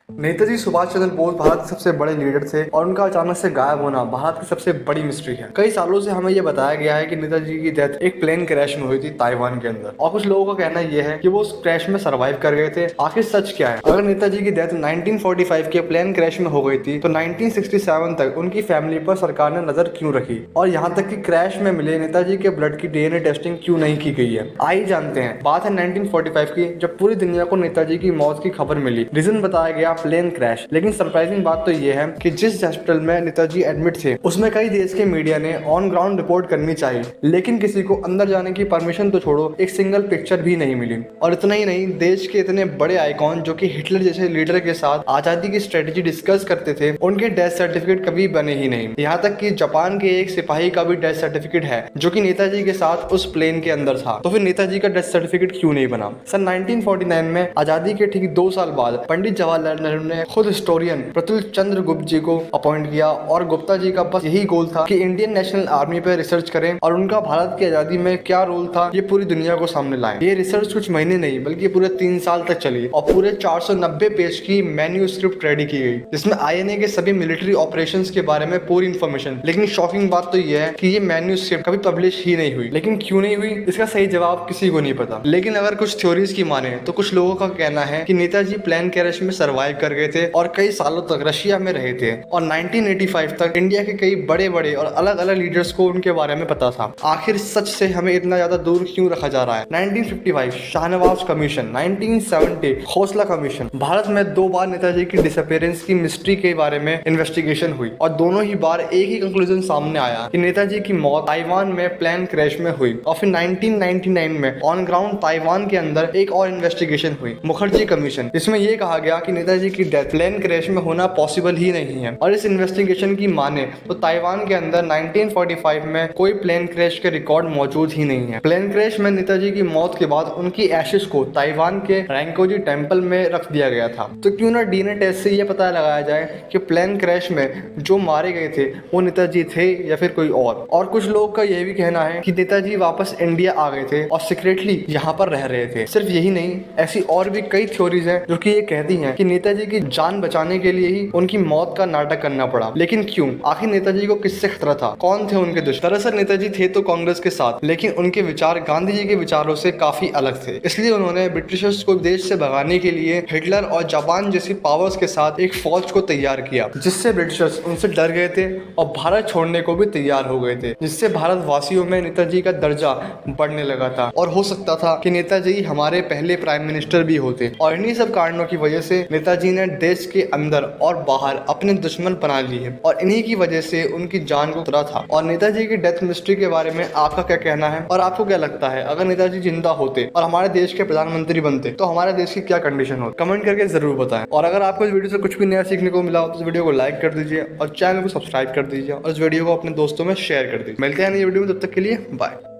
नेताजी सुभाष चंद्र बोस भारत के सबसे बड़े लीडर थे और उनका अचानक से गायब होना भारत की सबसे बड़ी मिस्ट्री है। कई सालों से हमें यह बताया गया है कि नेताजी की डेथ एक प्लेन क्रैश में हुई थी ताइवान के अंदर, और कुछ लोगों का कहना यह है कि वो उस क्रैश में सर्वाइव कर गए थे। आखिर सच क्या है? अगर नेताजी की डेथ 1945 के प्लेन क्रैश में हो गई थी तो 1967 तक उनकी फैमिली पर सरकार ने नजर क्यों रखी, और यहाँ तक कि क्रैश में मिले नेताजी के ब्लड की डीएनए टेस्टिंग क्यों नहीं की गई है? आइए जानते हैं। बात है 1945 की, जब पूरी दुनिया को नेताजी की मौत की खबर मिली। रीजन बताया गया प्लेन क्रैश। लेकिन सरप्राइजिंग बात तो ये है कि जिस हॉस्पिटल में नेताजी एडमिट थे उसमें कई देश के मीडिया ने ऑन ग्राउंड रिपोर्ट करनी चाहिए, लेकिन किसी को अंदर जाने की परमिशन तो छोड़ो, एक सिंगल पिक्चर भी नहीं मिली। और इतना ही नहीं, देश के इतने बड़े आइकॉन जो कि हिटलर जैसे लीडर के साथ आजादी की स्ट्रेटेजी डिस्कस करते थे, उनके डेथ सर्टिफिकेट कभी बने ही नहीं। यहाँ तक कि जापान के एक सिपाही का भी डेथ सर्टिफिकेट है जो कि नेताजी के साथ उस प्लेन के अंदर था। तो फिर नेताजी का डेथ सर्टिफिकेट क्यों नहीं बना? सन 1949 में आजादी के ठीक 2 साल बाद पंडित जवाहरलाल नेहरू ने खुद हिस्टोरियन प्रतुल चंद्र गुप्त जी को अपॉइंट किया, और गुप्ता जी का बस यही गोल था कि इंडियन नेशनल आर्मी पे रिसर्च करें और उनका भारत की आजादी में क्या रोल था ये पूरी दुनिया को सामने लाएं। ये रिसर्च कुछ महीने नहीं बल्कि पूरे 3 साल तक चली और पूरे 490 पेज की मैन्यूस्क्रिप्ट रेडी की गई, जिसमें आईएनए के सभी मिलिट्री ऑपरेशंस के बारे में पूरी इन्फॉर्मेशन। लेकिन शॉकिंग बात तो यह है कि ये मैन्यूस्क्रिप्ट कभी पब्लिश ही नहीं हुई। लेकिन क्यों नहीं हुई, इसका सही जवाब किसी को नहीं पता। लेकिन अगर कुछ थ्योरीज की माने तो कुछ लोगों का कहना है कि नेताजी प्लेन क्रैश में सर्वाइव कर गए थे और कई सालों तक रशिया में रहे थे, और 1985 तक इंडिया के कई बड़े बड़े और अलग अलग लीडर्स को उनके बारे में पता था। आखिर सच से हमें इतना ज्यादा दूर क्यों रखा जा रहा है? 1955 शाहनवाज कमीशन, 1970 खोसला कमीशन। भारत में 2 बार नेताजी की डिसअपीयरेंस की मिस्ट्री के बारे में इन्वेस्टिगेशन हुई और दोनों ही बार एक ही कंक्लूजन सामने आया कि नेताजी की मौत ताइवान में प्लेन क्रैश में हुई। और फिर 1999 में ऑन ग्राउंड ताइवान के अंदर एक और इन्वेस्टिगेशन हुई, मुखर्जी कमीशन, जिसमें यह कहा गया कि नेताजी की डेथ प्लेन क्रैश में होना पॉसिबल ही नहीं है। और इस इन्वेस्टिगेशन की माने तो ताइवान के अंदर 1945 में कोई प्लेन क्रैश के रिकॉर्ड मौजूद ही नहीं है। प्लेन क्रैश में नेताजी की मौत के बाद उनकी एशेस को ताइवान के रैंकोजी टेम्पल में रख दिया गया था। तो क्यों ना डीएनए टेस्ट से यह पता लगाया जाए कि प्लेन क्रैश में जो मारे गए थे वो नेताजी थे या फिर कोई और कुछ लोग का यह भी कहना है कि नेताजी वापस इंडिया आ गए थे और सीक्रेटली यहाँ पर रह रहे थे। सिर्फ यही नहीं, ऐसी और भी कई थ्योरीज हैं जो कि ये कहती हैं कि नेताजी की जान बचाने के लिए ही उनकी मौत का नाटक करना पड़ा। लेकिन क्यों? आखिर नेताजी को किससे खतरा था? कौन थे उनके दुश्मन? दरअसल नेताजी थे तो कांग्रेस के साथ, लेकिन उनके विचार गांधी जी के विचारों से काफी अलग थे। इसलिए उन्होंने ब्रिटिशर्स को देश से भगाने के लिए हिटलर और जापान जैसी पावर्स के साथ एक फौज को तैयार किया, जिससे ब्रिटिशर्स उनसे डर गए थे और भारत छोड़ने को भी तैयार हो गए थे, जिससे भारत वासियों में नेताजी का दर्जा बढ़ने लगा था और हो सकता था कि नेताजी हमारे पहले प्राइम मिनिस्टर भी होते। और इन्हीं सब कारणों की वजह से नेताजी ने देश के अंदर और बाहर अपने दुश्मन बना लिए और इन्हीं की वजह से उनकी जान को खतरा था। और नेताजी की डेथ मिस्ट्री के बारे में आपका क्या कहना है, और आपको क्या लगता है अगर नेताजी जिंदा होते और हमारे देश के प्रधानमंत्री बनते तो हमारे देश की क्या कंडीशन होती? कमेंट करके जरूर बताएं। और अगर आपको इस वीडियो से कुछ भी नया सीखने को मिला हो तो इस वीडियो को लाइक कर दीजिए और चैनल को सब्सक्राइब कर दीजिए और इस वीडियो को अपने दोस्तों में शेयर कर दीजिए। मिलते हैं नई वीडियो में, तब तक के लिए बाय।